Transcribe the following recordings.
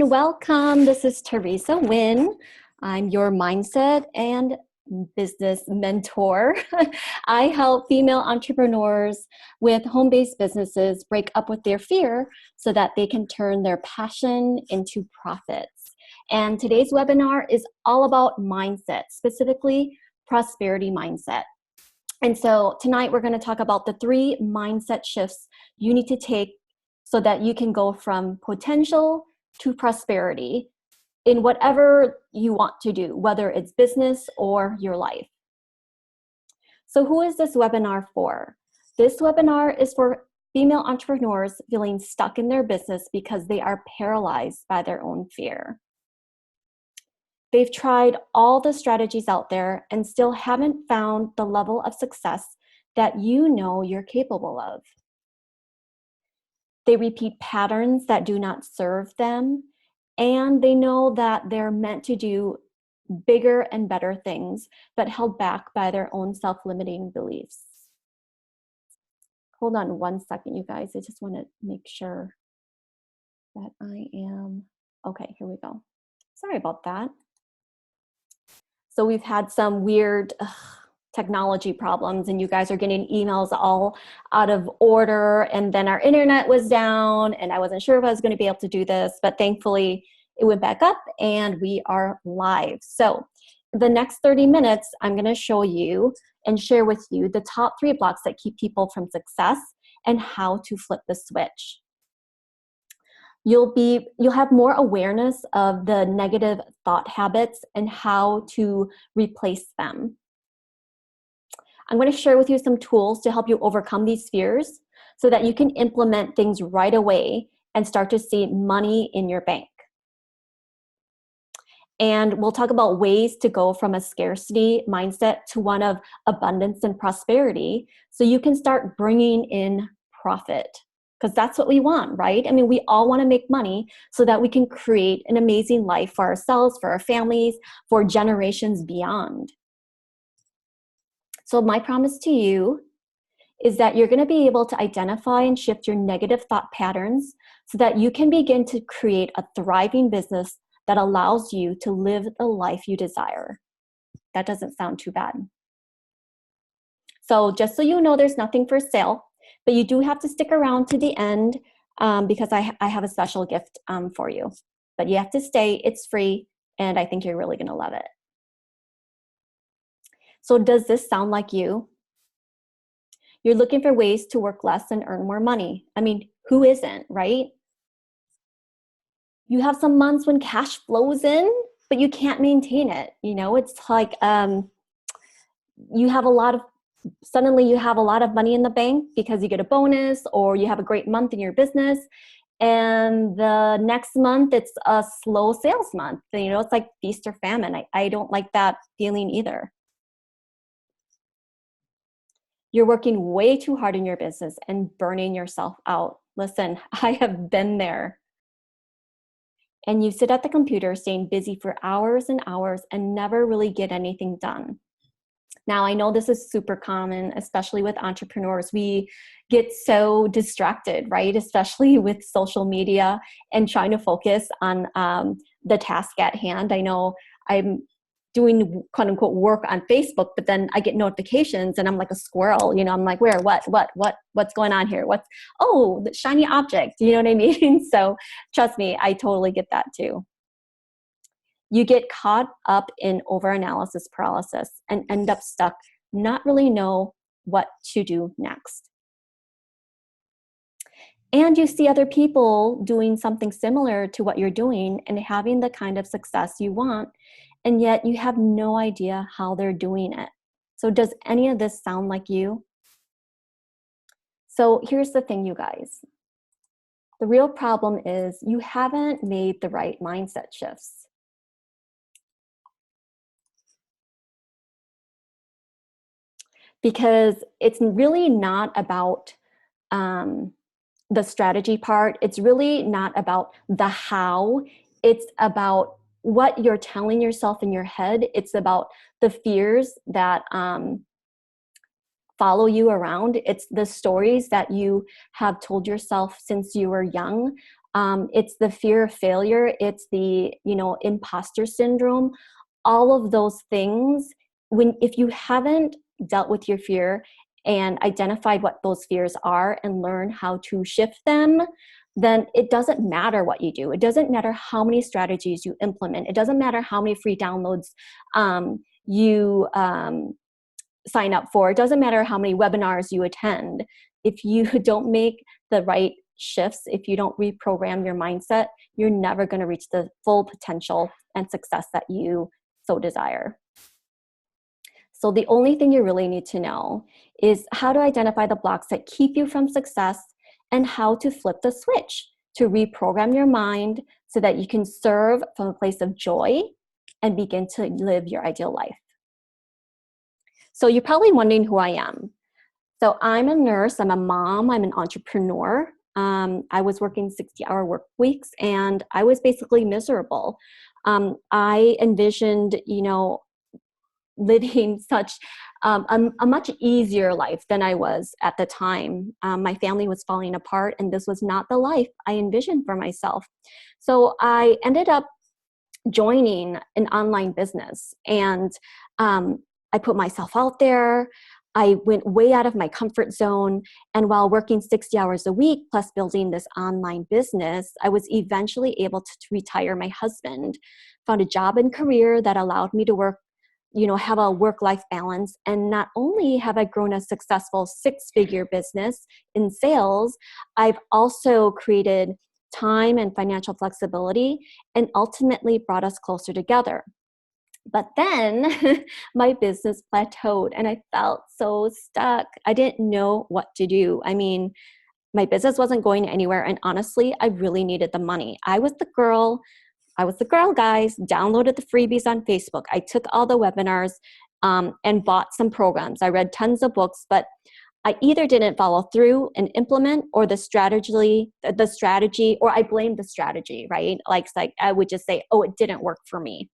everyone. Welcome. This is Teresa Nguyen. I'm your mindset and business mentor. I help female entrepreneurs with home-based businesses break up with their fear so that they can turn their passion into profits. And today's webinar is all about mindset, specifically prosperity mindset. And so tonight we're going to talk about the 3 mindset shifts you need to take so that you can go from potential to prosperity in whatever you want to do, whether it's business or your life. So who is this webinar for? This webinar is for female entrepreneurs feeling stuck in their business because they are paralyzed by their own fear. They've tried all the strategies out there and still haven't found the level of success that you know you're capable of. They repeat patterns that do not serve them, and they know that they're meant to do bigger and better things, but held back by their own self-limiting beliefs. Hold on one second, you guys. I just want to make sure that I am... Okay, here we go. Sorry about that. So we've had some weird technology problems, and you guys are getting emails all out of order, and then our internet was down, and I wasn't sure if I was going to be able to do this, but thankfully it went back up and we are live. So the next 30 minutes, I'm going to show you and share with you the top 3 blocks that keep people from success and how to flip the switch. You'll have more awareness of the negative thought habits and how to replace them. I'm going to share with you some tools to help you overcome these fears so that you can implement things right away and start to see money in your bank. And we'll talk about ways to go from a scarcity mindset to one of abundance and prosperity so you can start bringing in profit, because that's what we want, right? I mean, we all want to make money so that we can create an amazing life for ourselves, for our families, for generations beyond. So my promise to you is that you're going to be able to identify and shift your negative thought patterns so that you can begin to create a thriving business that allows you to live the life you desire. That doesn't sound too bad. So just so you know, there's nothing for sale, but you do have to stick around to the end because I have a special gift for you. But you have to stay, it's free, and I think you're really going to love it. So does this sound like you? You're looking for ways to work less and earn more money. I mean, who isn't, right? You have some months when cash flows in, but you can't maintain it. You know, it's like suddenly you have a lot of money in the bank because you get a bonus or you have a great month in your business. And the next month it's a slow sales month. You know, it's like feast or famine. I don't like that feeling either. You're working way too hard in your business and burning yourself out. Listen, I have been there. And you sit at the computer staying busy for hours and hours and never really get anything done. Now, I know this is super common, especially with entrepreneurs. We get so distracted, right? Especially with social media and trying to focus on the task at hand. I know I'm doing quote unquote work on Facebook, but then I get notifications and I'm like a squirrel, you know, I'm like, what's going on here? The shiny object, you know what I mean? So trust me, I totally get that too. You get caught up in overanalysis paralysis and end up stuck, not really know what to do next. And you see other people doing something similar to what you're doing and having the kind of success you want, and yet you have no idea how they're doing it. So does any of this sound like you? So here's the thing, you guys. The real problem is you haven't made the right mindset shifts. Because it's really not about the strategy part. It's really not about the how. It's about what you're telling yourself in your head. It's about the fears that follow you around. It's the stories that you have told yourself since you were young. It's the fear of failure. It's the, imposter syndrome. All of those things, if you haven't dealt with your fear and identified what those fears are and learn how to shift them, then it doesn't matter what you do. It doesn't matter how many strategies you implement. It doesn't matter how many free downloads you sign up for. It doesn't matter how many webinars you attend. If you don't make the right shifts, if you don't reprogram your mindset, you're never going to reach the full potential and success that you so desire. So the only thing you really need to know is how to identify the blocks that keep you from success and how to flip the switch to reprogram your mind so that you can serve from a place of joy and begin to live your ideal life. So you're probably wondering who I am. So I'm a nurse, I'm a mom, I'm an entrepreneur. I was working 60-hour work weeks and I was basically miserable. I envisioned, living such a much easier life than I was at the time. My family was falling apart and this was not the life I envisioned for myself. So I ended up joining an online business and I put myself out there. I went way out of my comfort zone. And while working 60 hours a week, plus building this online business, I was eventually able to retire my husband, found a job and career that allowed me to work, have a work-life balance. And not only have I grown a successful 6-figure business in sales, I've also created time and financial flexibility and ultimately brought us closer together. But then my business plateaued and I felt so stuck. I didn't know what to do. I mean, my business wasn't going anywhere. And honestly, I really needed the money. I was the girl, guys, downloaded the freebies on Facebook. I took all the webinars and bought some programs. I read tons of books, but I either didn't follow through and implement or the strategy, or I blamed the strategy, right? Like I would just say, oh, it didn't work for me.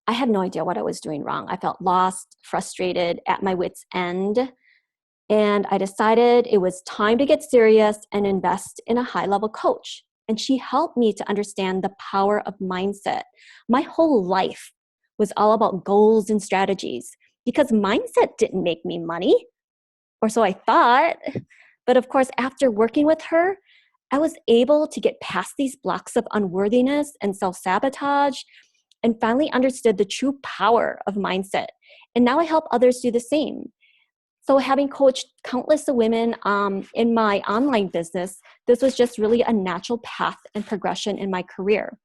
I had no idea what I was doing wrong. I felt lost, frustrated, at my wit's end. And I decided it was time to get serious and invest in a high-level coach. And she helped me to understand the power of mindset. My whole life was all about goals and strategies because mindset didn't make me money, or so I thought. But of course, after working with her, I was able to get past these blocks of unworthiness and self-sabotage and finally understood the true power of mindset. And now I help others do the same. So having coached countless of women in my online business, this was just really a natural path and progression in my career.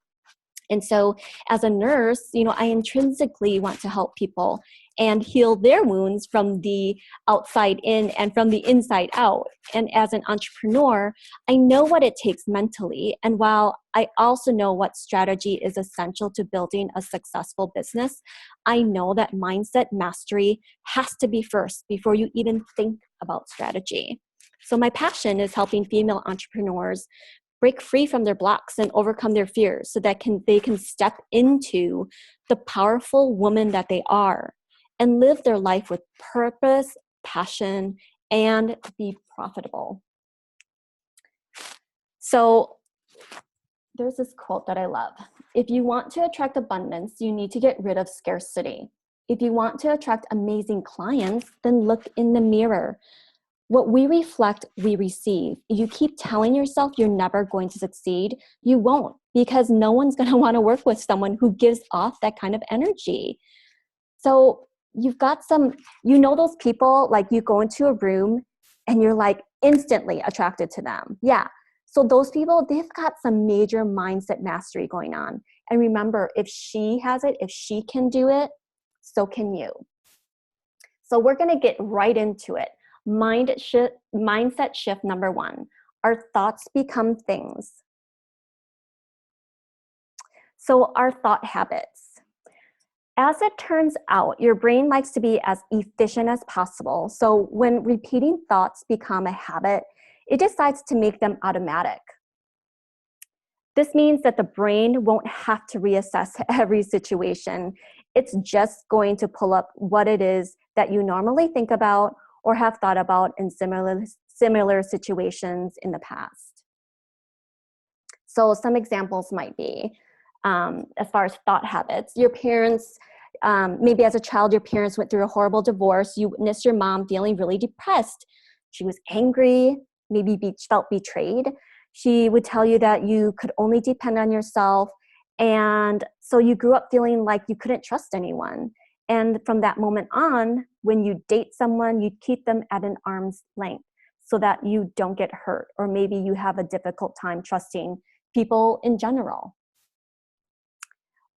And so as a nurse, I intrinsically want to help people and heal their wounds from the outside in and from the inside out. And as an entrepreneur, I know what it takes mentally. And while I also know what strategy is essential to building a successful business, I know that mindset mastery has to be first before you even think about strategy. So my passion is helping female entrepreneurs break free from their blocks and overcome their fears so that they can step into the powerful woman that they are and live their life with purpose, passion, and be profitable. So there's this quote that I love. If you want to attract abundance, you need to get rid of scarcity. If you want to attract amazing clients, then look in the mirror. What we reflect, we receive. You keep telling yourself you're never going to succeed, you won't, because no one's going to want to work with someone who gives off that kind of energy. So you've got those people, like you go into a room and you're like instantly attracted to them. Yeah. So those people, they've got some major mindset mastery going on. And remember, if she has it, if she can do it, so can you. So we're going to get right into it. Mindset shift number 1. Our thoughts become things. So our thought habits. As it turns out, your brain likes to be as efficient as possible. So when repeating thoughts become a habit, it decides to make them automatic. This means that the brain won't have to reassess every situation. It's just going to pull up what it is that you normally think about or have thought about in similar situations in the past. So some examples might be, as far as thought habits, your parents, maybe as a child, your parents went through a horrible divorce. You witnessed your mom feeling really depressed. She was angry, maybe felt betrayed. She would tell you that you could only depend on yourself. And so you grew up feeling like you couldn't trust anyone. And from that moment on, when you date someone, you keep them at an arm's length so that you don't get hurt, or maybe you have a difficult time trusting people in general.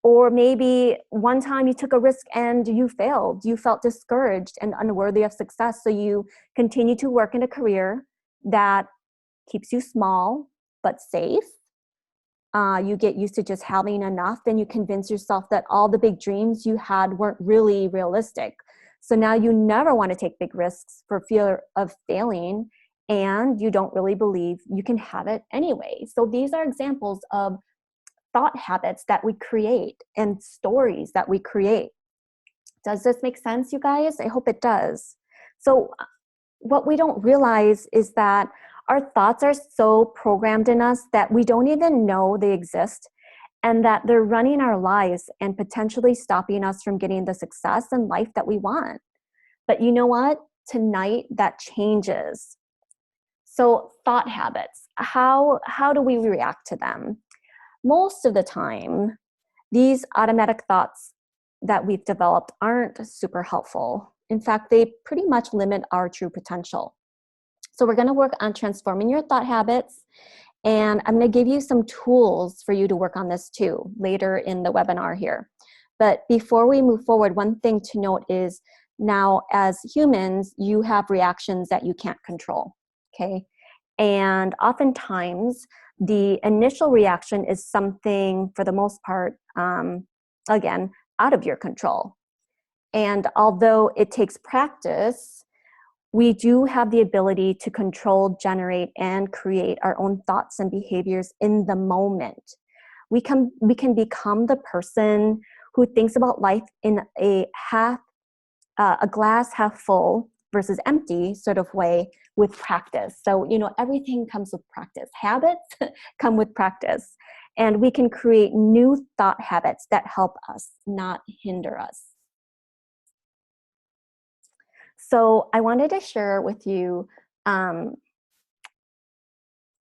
Or maybe one time you took a risk and you failed. You felt discouraged and unworthy of success. So you continue to work in a career that keeps you small but safe. You get used to just having enough, and you convince yourself that all the big dreams you had weren't really realistic. So now you never want to take big risks for fear of failing, and you don't really believe you can have it anyway. So these are examples of thought habits that we create and stories that we create. Does this make sense, you guys? I hope it does. So what we don't realize is that our thoughts are so programmed in us that we don't even know they exist, and that they're running our lives and potentially stopping us from getting the success and life that we want. But you know what? Tonight that changes. So thought habits, how do we react to them? Most of the time, these automatic thoughts that we've developed aren't super helpful. In fact, they pretty much limit our true potential. So we're going to work on transforming your thought habits, and I'm going to give you some tools for you to work on this too later in the webinar here. But before we move forward, one thing to note is, now as humans, you have reactions that you can't control, okay? And oftentimes, the initial reaction is something, for the most part, again, out of your control. And although it takes practice, we do have the ability to control, generate, and create our own thoughts and behaviors in the moment. We can become the person who thinks about life in a glass half full versus empty sort of way with practice. So, everything comes with practice. Habits come with practice. And we can create new thought habits that help us, not hinder us. So I wanted to share with you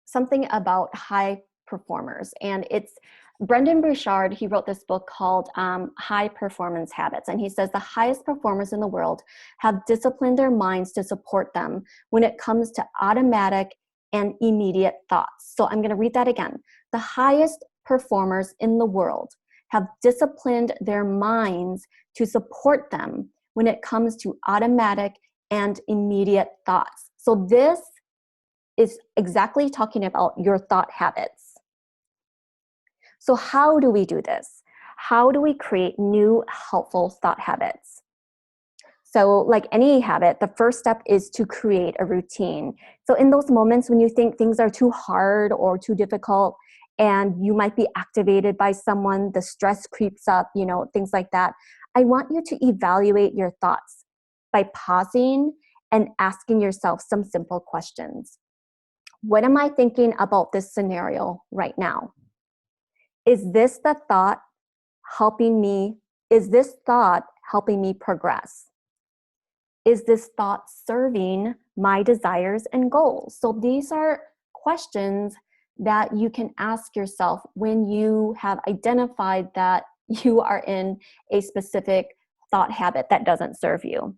something about high performers. And it's Brendan Burchard. He wrote this book called High Performance Habits. And he says the highest performers in the world have disciplined their minds to support them when it comes to automatic and immediate thoughts. So I'm going to read that again. The highest performers in the world have disciplined their minds to support them when it comes to automatic and immediate thoughts. So this is exactly talking about your thought habits. So how do we do this? How do we create new helpful thought habits? So like any habit, the first step is to create a routine. So in those moments when you think things are too hard or too difficult, and you might be activated by someone, the stress creeps up, things like that, I want you to evaluate your thoughts by pausing and asking yourself some simple questions. What am I thinking about this scenario right now? Is this thought helping me progress? Is this thought serving my desires and goals? So these are questions that you can ask yourself when you have identified that you are in a specific thought habit that doesn't serve you.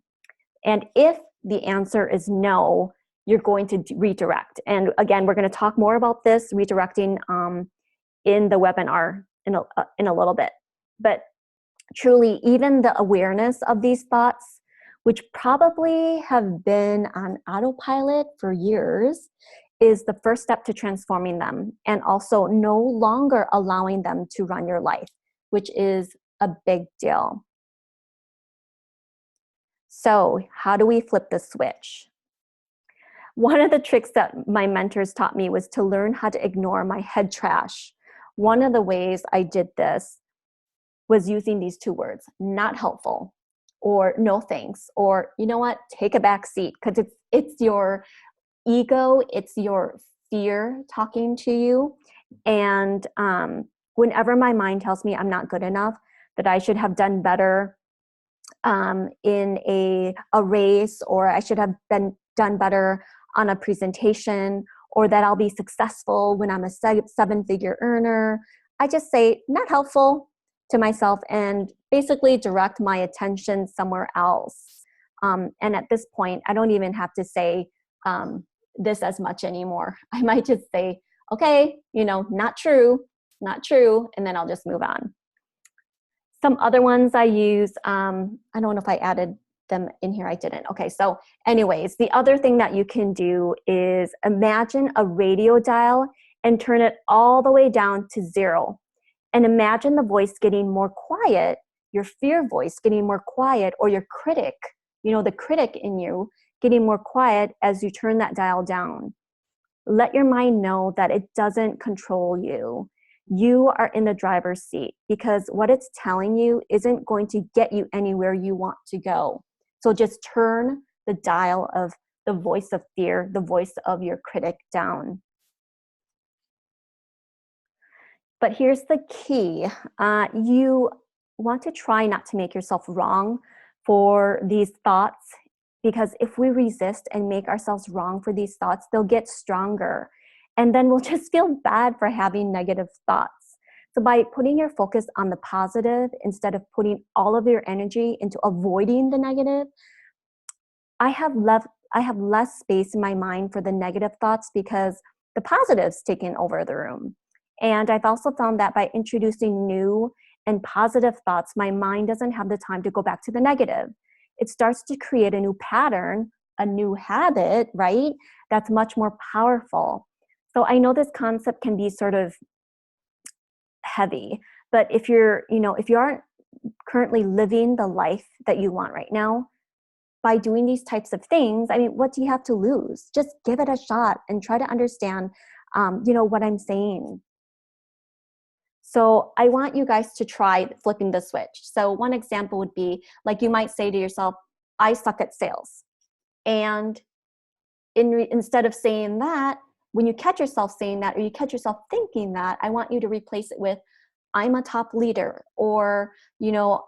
And if the answer is no, you're going to redirect. And again, we're going to talk more about this redirecting in the webinar in a little bit. But truly, even the awareness of these thoughts, which probably have been on autopilot for years, is the first step to transforming them, and also no longer allowing them to run your life, which is a big deal. So how do we flip the switch? One of the tricks that my mentors taught me was to learn how to ignore my head trash. One of the ways I did this was using these two words: not helpful, or no thanks, or you know what, take a back seat, because it's your ego, it's your fear talking to you, And whenever my mind tells me I'm not good enough, that I should have done better in a race, or I should have been done better on a presentation, or that I'll be successful when I'm a seven-figure earner, I just say not helpful to myself and basically direct my attention somewhere else. And at this point, I don't even have to say this as much anymore. I might just say, okay, not true, and then I'll just move on. Some other ones I use, I don't know if I added them in here, I didn't. Okay, so anyways, the other thing that you can do is imagine a radio dial and turn it all the way down to 0. And imagine the voice getting more quiet, your fear voice getting more quiet, or your critic, the critic in you getting more quiet as you turn that dial down. Let your mind know that it doesn't control you. You are in the driver's seat, because what it's telling you isn't going to get you anywhere you want to go. So just turn the dial of the voice of fear, the voice of your critic, down. But here's the key. You want to try not to make yourself wrong for these thoughts, because if we resist and make ourselves wrong for these thoughts, they'll get stronger. And then we'll just feel bad for having negative thoughts. So by putting your focus on the positive instead of putting all of your energy into avoiding the negative, I have less space in my mind for the negative thoughts, because the positive's taken over the room. And I've also found that by introducing new and positive thoughts, my mind doesn't have the time to go back to the negative. It starts to create a new pattern, a new habit, right? That's much more powerful. So I know this concept can be sort of heavy, but if you aren't currently living the life that you want right now, by doing these types of things, what do you have to lose? Just give it a shot and try to understand, what I'm saying. So I want you guys to try flipping the switch. So one example would be, like, you might say to yourself, I suck at sales. And instead of saying that, when you catch yourself saying that, or you catch yourself thinking that, I want you to replace it with, I'm a top leader, or,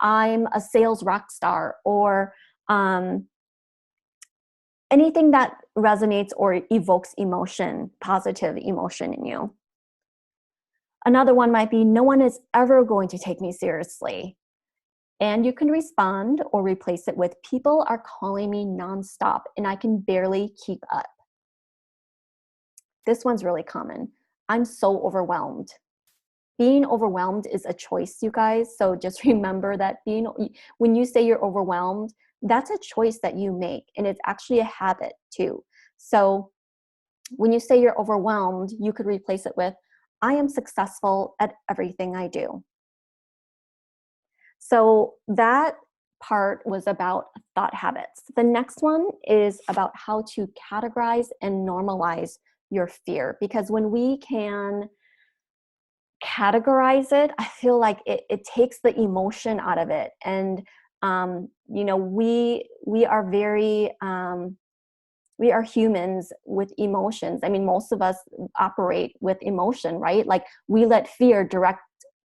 I'm a sales rock star, or anything that resonates or evokes emotion, positive emotion in you. Another one might be, no one is ever going to take me seriously. And you can respond or replace it with, people are calling me nonstop and I can barely keep up. This one's really common. I'm so overwhelmed. Being overwhelmed is a choice, you guys. So just remember that when you say you're overwhelmed, that's a choice that you make, and it's actually a habit too. So when you say you're overwhelmed, you could replace it with, I am successful at everything I do. So that part was about thought habits. The next one is about how to categorize and normalize your fear, because when we can categorize it, I feel like it takes the emotion out of it. And we are very we are humans with emotions. Most of us operate with emotion, right? Like, we let fear direct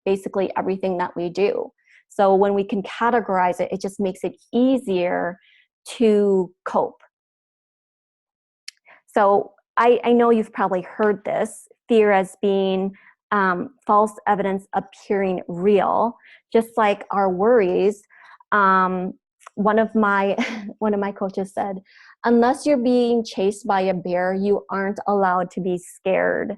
basically everything that we do. So when we can categorize it, it just makes it easier to cope. So I know you've probably heard this, fear as being false evidence appearing real, just like our worries. One of my coaches said, unless you're being chased by a bear, you aren't allowed to be scared.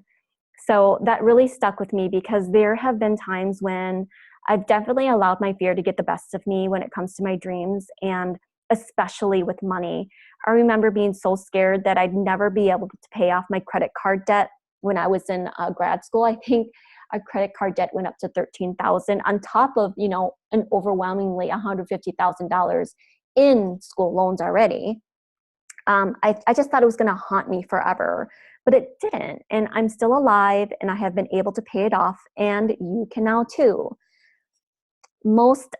So that really stuck with me, because there have been times when I've definitely allowed my fear to get the best of me when it comes to my dreams, and especially with money. I remember being so scared that I'd never be able to pay off my credit card debt when I was in grad school. I think our credit card debt went up to $13,000 on top of, an overwhelmingly $150,000 in school loans already. I just thought it was going to haunt me forever, but it didn't. And I'm still alive, and I have been able to pay it off, and you can now too. Most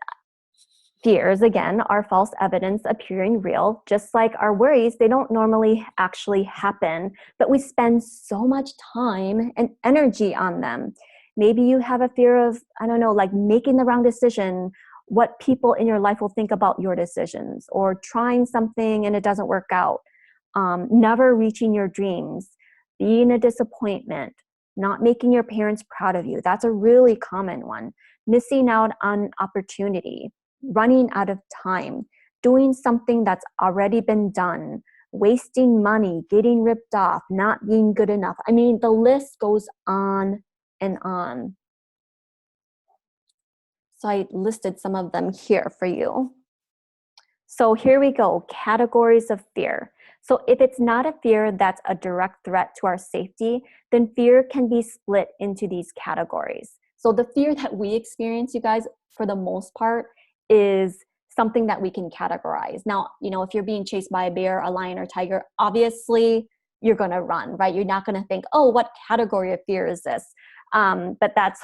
fears, again, are false evidence appearing real. Just like our worries, they don't normally actually happen, but we spend so much time and energy on them. Maybe you have a fear of, I don't know, like making the wrong decision, what people in your life will think about your decisions, or trying something and it doesn't work out, never reaching your dreams, being a disappointment, not making your parents proud of you. That's a really common one. Missing out on opportunity, running out of time, doing something that's already been done, wasting money, getting ripped off, not being good enough. I mean, the list goes on and on. So I listed some of them here for you. So here we go, categories of fear. So if it's not a fear that's a direct threat to our safety, then fear can be split into these categories. So the fear that we experience, you guys, for the most part, is something that we can categorize. Now, if you're being chased by a bear, a lion, or tiger, obviously you're going to run, right? You're not going to think, oh, what category of fear is this? But that's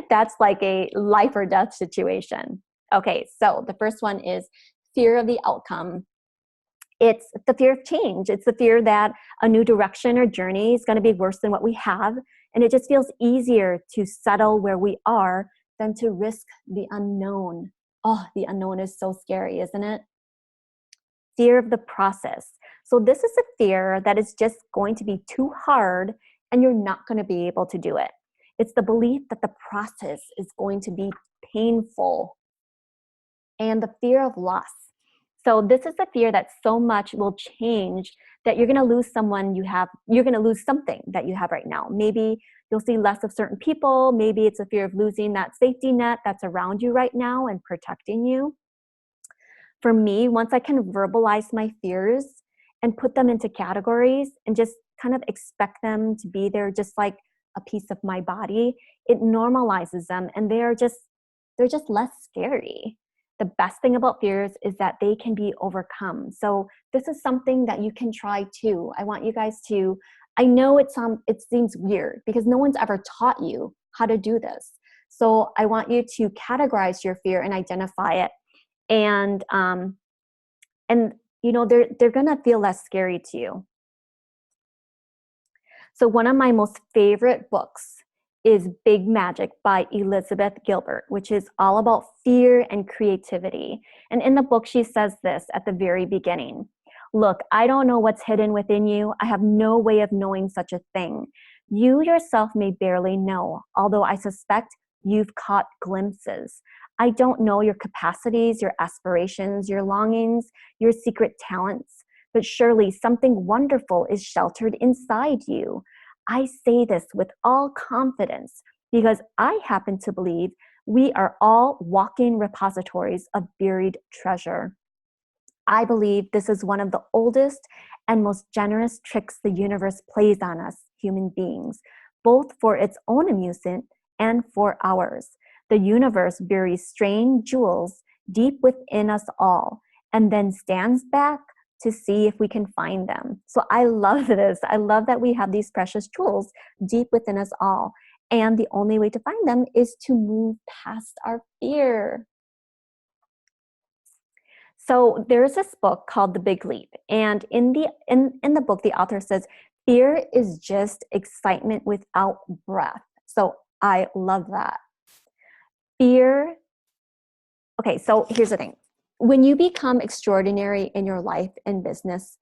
that's like a life or death situation. Okay, so the first one is fear of the outcome. It's the fear of change. It's the fear that a new direction or journey is going to be worse than what we have. And it just feels easier to settle where we are than to risk the unknown. Oh, the unknown is so scary, isn't it? Fear of the process. So this is a fear that is just going to be too hard and you're not going to be able to do it. It's the belief that the process is going to be painful. And the fear of loss. So this is a fear that so much will change that you're going to lose someone you have, you're going to lose something that you have right now. Maybe you'll see less of certain people. Maybe it's a fear of losing that safety net that's around you right now and protecting you. For me, once I can verbalize my fears and put them into categories and just kind of expect them to be there just like a piece of my body, it normalizes them and they're just less scary. The best thing about fears is that they can be overcome. So this is something that you can try too. I want you guys to, I know it seems weird because no one's ever taught you how to do this. So I want you to categorize your fear and identify it. And they're gonna feel less scary to you. So one of my most favorite books is Big Magic by Elizabeth Gilbert, which is all about fear and creativity. And in the book, she says this at the very beginning. Look, I don't know what's hidden within you. I have no way of knowing such a thing. You yourself may barely know, although I suspect you've caught glimpses. I don't know your capacities, your aspirations, your longings, your secret talents, but surely something wonderful is sheltered inside you. I say this with all confidence because I happen to believe we are all walking repositories of buried treasure. I believe this is one of the oldest and most generous tricks the universe plays on us, human beings, both for its own amusement and for ours. The universe buries strange jewels deep within us all and then stands back to see if we can find them. So I love this. I love that we have these precious jewels deep within us all. And the only way to find them is to move past our fear. So there's this book called The Big Leap. And in the book, the author says, fear is just excitement without breath. So I love that. Fear. Okay, so here's the thing. When you become extraordinary in your life and business,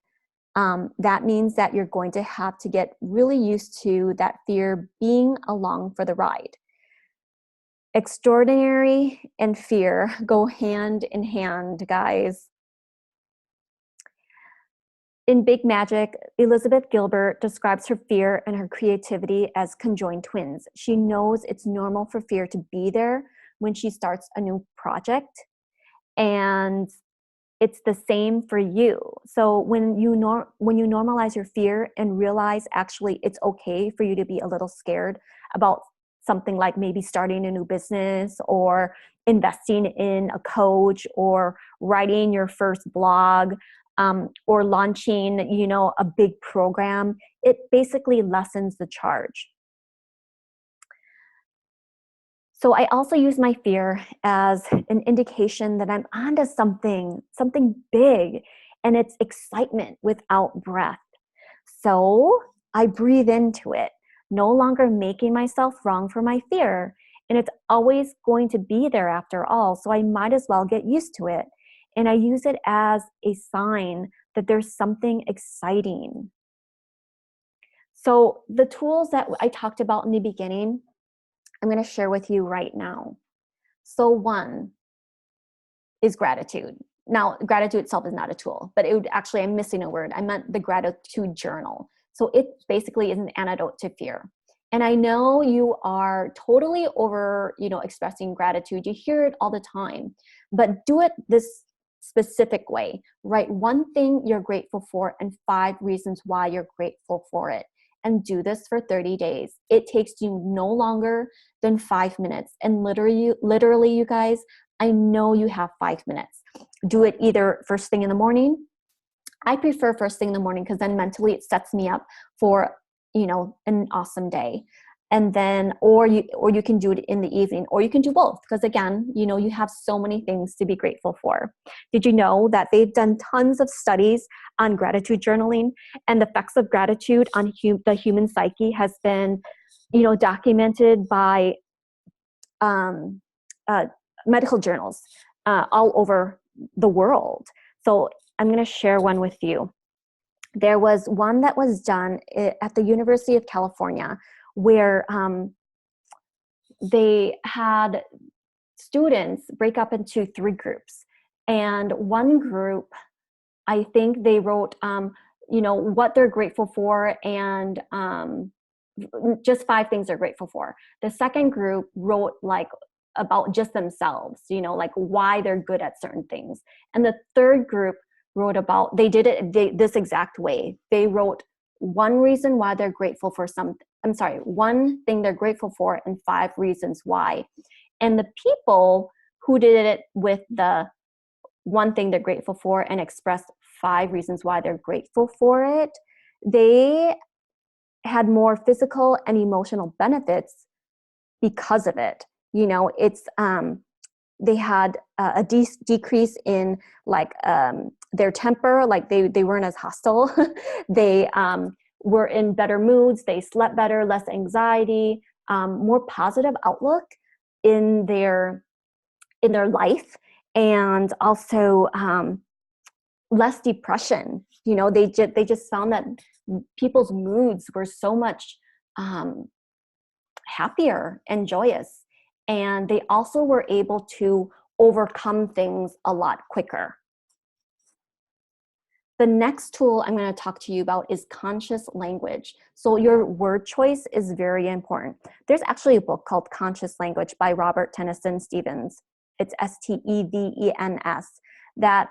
that means that you're going to have to get really used to that fear being along for the ride. Extraordinary and fear go hand in hand, guys. In Big Magic, Elizabeth Gilbert describes her fear and her creativity as conjoined twins. She knows it's normal for fear to be there when she starts a new project. And it's the same for you. So when you normalize your fear and realize actually it's okay for you to be a little scared about something like maybe starting a new business or investing in a coach or writing your first blog or launching, a big program, it basically lessens the charge. So I also use my fear as an indication that I'm onto something big, and it's excitement without breath. So I breathe into it, no longer making myself wrong for my fear. And it's always going to be there after all. So I might as well get used to it. And I use it as a sign that there's something exciting. So the tools that I talked about in the beginning, I'm going to share with you right now. So one is gratitude. Now, gratitude itself is not a tool, but it would actually, I'm missing a word. I meant the gratitude journal. So it basically is an antidote to fear. And I know you are totally over, expressing gratitude. You hear it all the time, but do it this specific way. Write one thing you're grateful for and 5 reasons why you're grateful for it. And do this for 30 days. It takes you no longer than 5 minutes. And literally, you guys, I know you have 5 minutes. Do it either first thing in the morning. I prefer first thing in the morning because then mentally it sets me up for, an awesome day. And then, or you can do it in the evening, or you can do both. Because again, you have so many things to be grateful for. Did you know that they've done tons of studies on gratitude journaling, and the effects of gratitude on the human psyche has been, documented by medical journals all over the world. So I'm going to share one with you. There was one that was done at the University of California where they had students break up into 3 groups. And one group, I think they wrote, what they're grateful for and just 5 things they're grateful for. The second group wrote about just themselves, like why they're good at certain things. And the third group wrote about, they did it this exact way. They wrote one reason why they're grateful for one thing they're grateful for and 5 reasons why. And the people who did it with the one thing they're grateful for and expressed 5 reasons why they're grateful for it, they had more physical and emotional benefits because of it. It's they had a decrease in their temper, like they weren't as hostile. They were in better moods, they slept better, less anxiety, more positive outlook in their life, and also less depression. They just found that people's moods were so much happier and joyous. And they also were able to overcome things a lot quicker. The next tool I'm going to talk to you about is conscious language. So your word choice is very important. There's actually a book called Conscious Language by Robert Tennyson Stevens. It's Stevens, that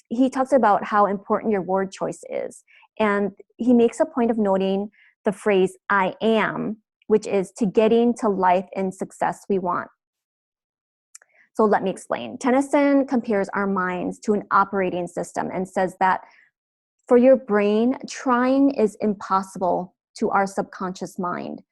he talks about how important your word choice is. And he makes a point of noting the phrase, I am, which is to getting to life and success we want. So let me explain. Tennyson compares our minds to an operating system and says that for your brain, trying is impossible to our subconscious mind.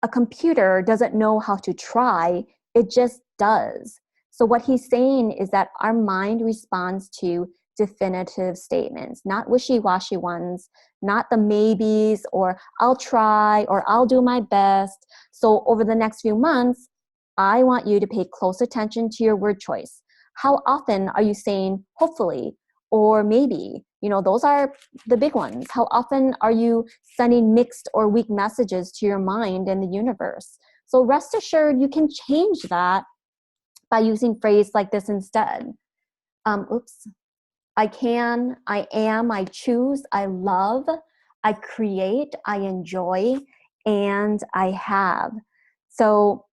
A computer doesn't know how to try, it just does. So what he's saying is that our mind responds to definitive statements, not wishy-washy ones, not the maybes or I'll try or I'll do my best. So over the next few months, I want you to pay close attention to your word choice. How often are you saying hopefully or maybe? Those are the big ones. How often are you sending mixed or weak messages to your mind and the universe? So rest assured you can change that by using phrases like this instead. I can, I am, I choose, I love, I create, I enjoy, and I have. So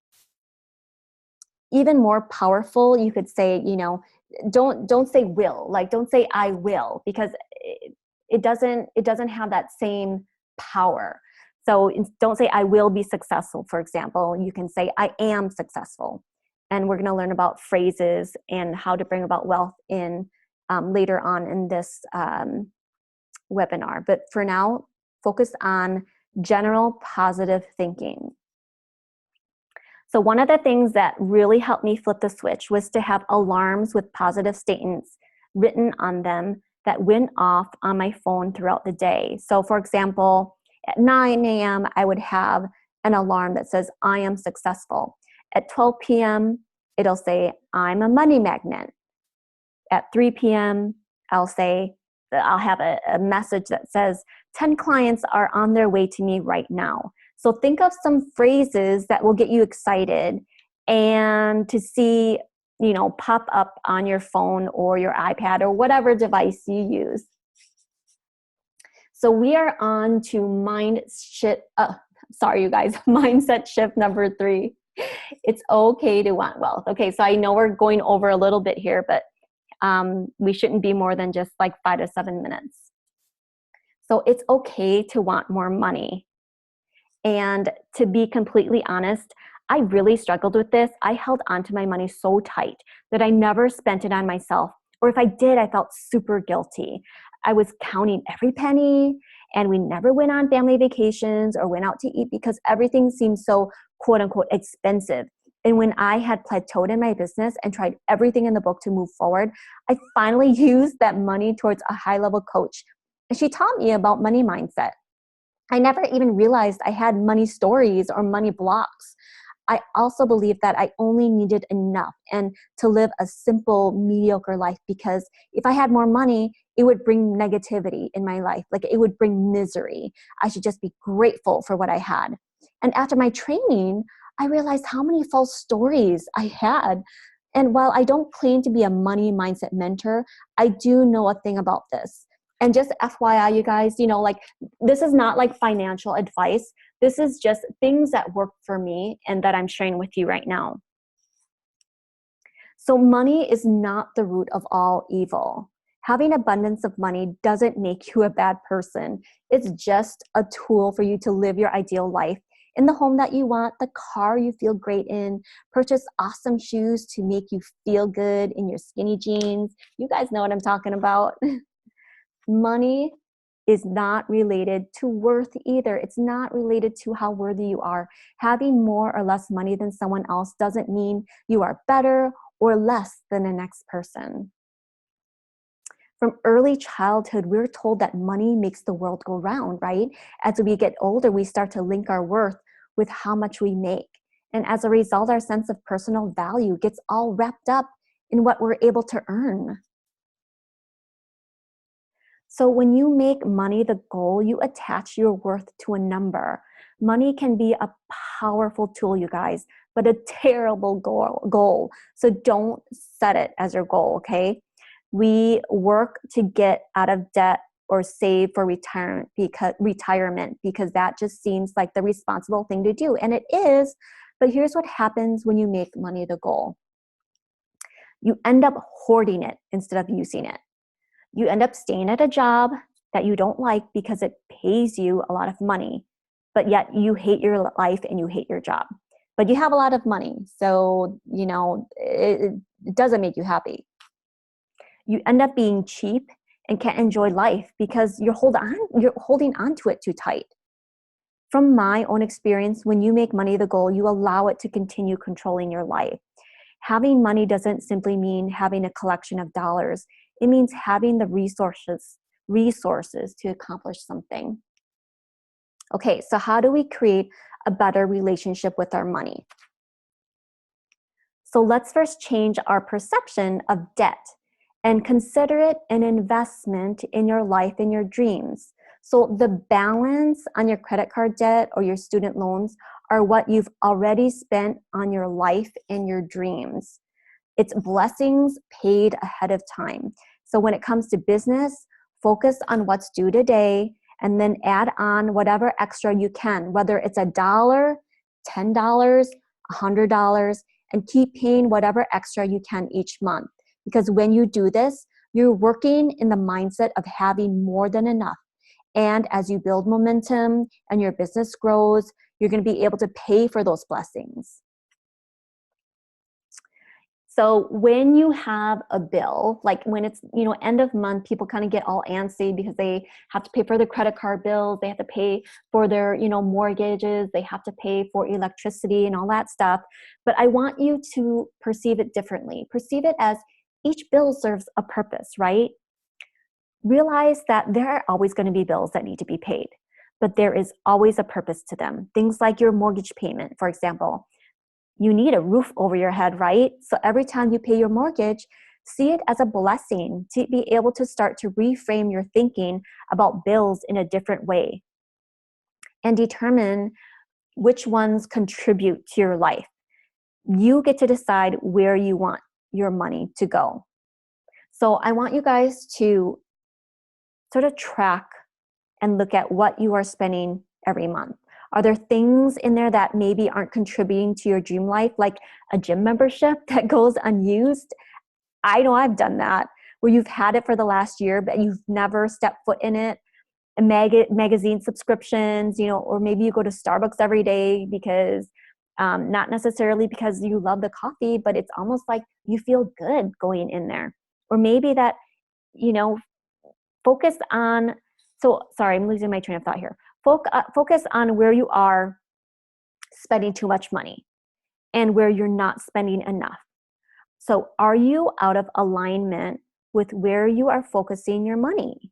even more powerful, you could say, don't say will, don't say I will, because it doesn't have that same power. So don't say I will be successful, for example. You can say I am successful. And we're going to learn about phrases and how to bring about wealth in later on in this webinar. But for now, focus on general positive thinking. So one of the things that really helped me flip the switch was to have alarms with positive statements written on them that went off on my phone throughout the day. So for example, at 9 a.m., I would have an alarm that says, I am successful. At 12 p.m., it'll say, I'm a money magnet. At 3 p.m., I'll have a message that says, 10 clients are on their way to me right now. So think of some phrases that will get you excited and to see, pop up on your phone or your iPad or whatever device you use. So we are on to mindset shift number 3. It's okay to want wealth. Okay, so I know we're going over a little bit here, but we shouldn't be more than just like 5 to 7 minutes. So it's okay to want more money. And to be completely honest, I really struggled with this. I held onto my money so tight that I never spent it on myself. Or if I did, I felt super guilty. I was counting every penny, and we never went on family vacations or went out to eat because everything seemed so quote unquote expensive. And when I had plateaued in my business and tried everything in the book to move forward, I finally used that money towards a high-level coach. And she taught me about money mindset. I never even realized I had money stories or money blocks. I also believed that I only needed enough and to live a simple, mediocre life, because if I had more money, it would bring negativity in my life. Like it would bring misery. I should just be grateful for what I had. And after my training, I realized how many false stories I had. And while I don't claim to be a money mindset mentor, I do know a thing about this. And just FYI, you guys, this is not like financial advice. This is just things that work for me and that I'm sharing with you right now. So money is not the root of all evil. Having abundance of money doesn't make you a bad person. It's just a tool for you to live your ideal life in the home that you want, the car you feel great in, purchase awesome shoes to make you feel good in your skinny jeans. You guys know what I'm talking about. Money is not related to worth either. It's not related to how worthy you are. Having more or less money than someone else doesn't mean you are better or less than the next person. From early childhood, we're told that money makes the world go round, right? As we get older, we start to link our worth with how much we make. And as a result, our sense of personal value gets all wrapped up in what we're able to earn. So when you make money the goal, you attach your worth to a number. Money can be a powerful tool, you guys, but a terrible goal. So don't set it as your goal, okay? We work to get out of debt or save for retirement because that just seems like the responsible thing to do. And it is, but here's what happens when you make money the goal. You end up hoarding it instead of using it. You end up staying at a job that you don't like because it pays you a lot of money, but yet you hate your life and you hate your job. But you have a lot of money, so it doesn't make you happy. You end up being cheap and can't enjoy life because you're holding on to it too tight. From my own experience, when you make money the goal, you allow it to continue controlling your life. Having money doesn't simply mean having a collection of dollars. It means having the resources to accomplish something. Okay, so how do we create a better relationship with our money? So let's first change our perception of debt and consider it an investment in your life and your dreams. So the balance on your credit card debt or your student loans are what you've already spent on your life and your dreams. It's blessings paid ahead of time. So when it comes to business, focus on what's due today and then add on whatever extra you can, whether it's $1, $10, $100, and keep paying whatever extra you can each month. Because when you do this, you're working in the mindset of having more than enough. And as you build momentum and your business grows, you're going to be able to pay for those blessings. So when you have a bill, like when it's, end of month, people kind of get all antsy because they have to pay for their credit card bills, they have to pay for their, mortgages, they have to pay for electricity and all that stuff. But I want you to perceive it differently. Perceive it as each bill serves a purpose, right? Realize that there are always going to be bills that need to be paid, but there is always a purpose to them. Things like your mortgage payment, for example. You need a roof over your head, right? So every time you pay your mortgage, see it as a blessing to be able to start to reframe your thinking about bills in a different way and determine which ones contribute to your life. You get to decide where you want your money to go. So I want you guys to sort of track and look at what you are spending every month. Are there things in there that maybe aren't contributing to your dream life, like a gym membership that goes unused? I know I've done that, where you've had it for the last year, but you've never stepped foot in it. Magazine subscriptions, or maybe you go to Starbucks every day because, not necessarily because you love the coffee, but it's almost like you feel good going in there. Or maybe that, focus on, sorry, I'm losing my train of thought here. Focus on where you are spending too much money and where you're not spending enough. So are you out of alignment with where you are focusing your money?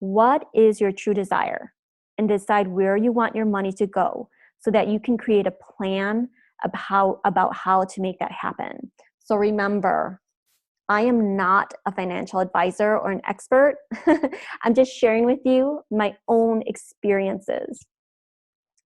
What is your true desire? And decide where you want your money to go so that you can create a plan about how to make that happen. So remember, I am not a financial advisor or an expert. I'm just sharing with you my own experiences.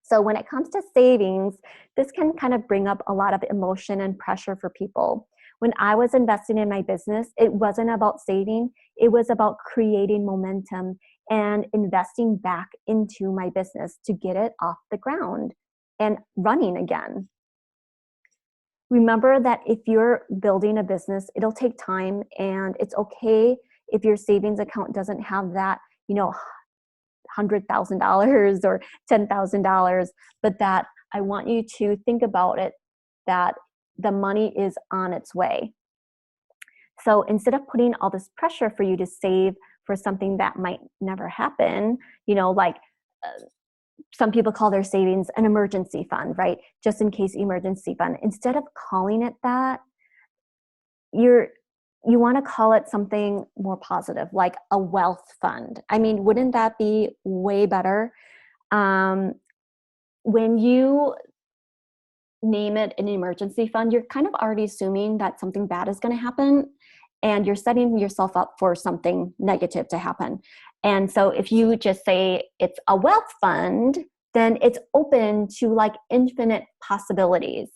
So when it comes to savings, this can kind of bring up a lot of emotion and pressure for people. When I was investing in my business, it wasn't about saving. It was about creating momentum and investing back into my business to get it off the ground and running again. Remember that if you're building a business, it'll take time, and it's okay if your savings account doesn't have that, $100,000 or $10,000, but that I want you to think about it, that the money is on its way. So instead of putting all this pressure for you to save for something that might never happen, like some people call their savings an emergency fund, right? Just in case emergency fund. Instead of calling it that, you want to call it something more positive, like a wealth fund. I mean, wouldn't that be way better? When you name it an emergency fund, you're kind of already assuming that something bad is going to happen, and you're setting yourself up for something negative to happen. And so if you just say it's a wealth fund, then it's open to like infinite possibilities.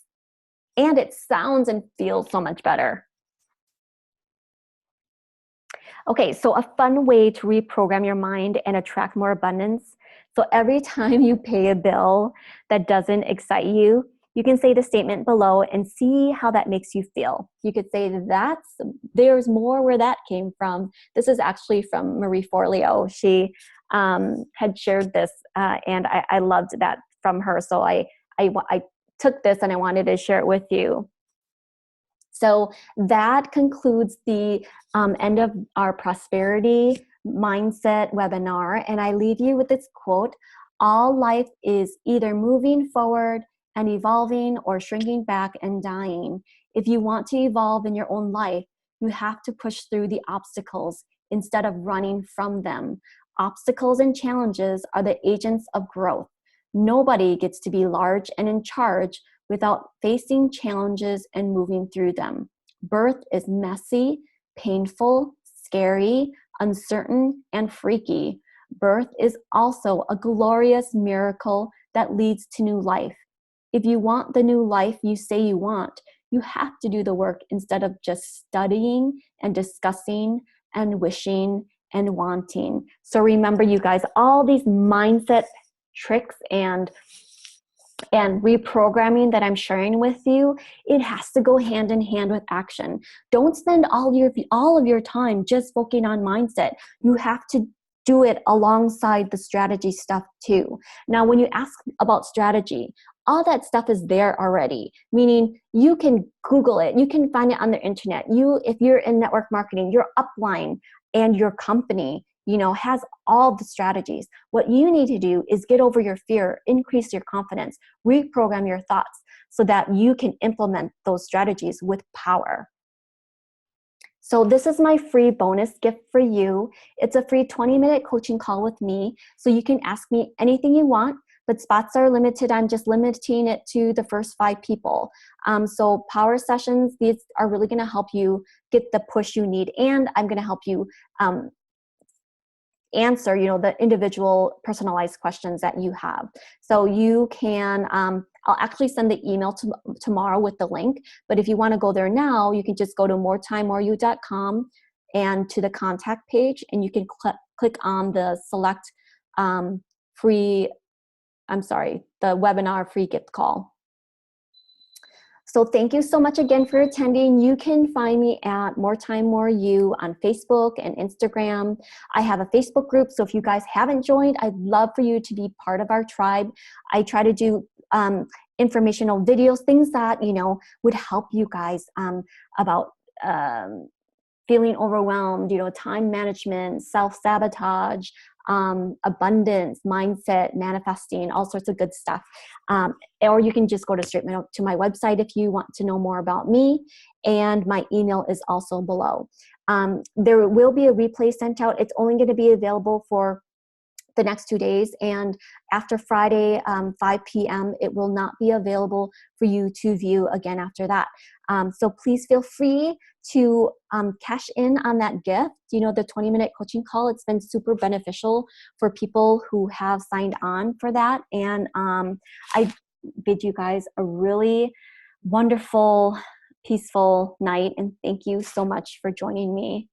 And it sounds and feels so much better. Okay, so a fun way to reprogram your mind and attract more abundance. So every time you pay a bill that doesn't excite you, you can say the statement below and see how that makes you feel. You could say there's more where that came from. This is actually from Marie Forleo. She had shared this, and I loved that from her. So I took this and I wanted to share it with you. So that concludes the end of our prosperity mindset webinar. And I leave you with this quote: all life is either moving forward and evolving or shrinking back and dying. If you want to evolve in your own life, you have to push through the obstacles instead of running from them. Obstacles and challenges are the agents of growth. Nobody gets to be large and in charge without facing challenges and moving through them. Birth is messy, painful, scary, uncertain, and freaky. Birth is also a glorious miracle that leads to new life. If you want the new life you say you want, you have to do the work instead of just studying and discussing and wishing and wanting. So remember, you guys, all these mindset tricks and reprogramming that I'm sharing with you, it has to go hand in hand with action. Don't spend all of your time just focusing on mindset. You have to do it alongside the strategy stuff too. Now, when you ask about strategy, all that stuff is there already, meaning you can Google it, you can find it on the internet. If you're in network marketing, your upline and your company, has all the strategies. What you need to do is get over your fear, increase your confidence, reprogram your thoughts so that you can implement those strategies with power. So this is my free bonus gift for you. It's a free 20-minute coaching call with me. So you can ask me anything you want, but spots are limited. I'm just limiting it to the first 5 people. So power sessions, these are really going to help you get the push you need. And I'm going to help you answer, the individual personalized questions that you have. So you can, I'll actually send the email tomorrow with the link, but if you want to go there now, you can just go to moretimemoreyou.com and to the contact page, and you can click on the select the webinar free gift call. So thank you so much again for attending. You can find me at More Time, More You on Facebook and Instagram. I have a Facebook group, so if you guys haven't joined, I'd love for you to be part of our tribe. I try to do informational videos, things that, would help you guys about feeling overwhelmed, time management, self-sabotage, abundance, mindset, manifesting, all sorts of good stuff. Or you can just go straight to my website if you want to know more about me, and my email is also below. There will be a replay sent out. It's only going to be available for the next 2 days, and after Friday 5 p.m. it will not be available for you to view again after that. So please feel free to cash in on that gift, the 20-minute coaching call. It's been super beneficial for people who have signed on for that, and I bid you guys a really wonderful, peaceful night, and thank you so much for joining me.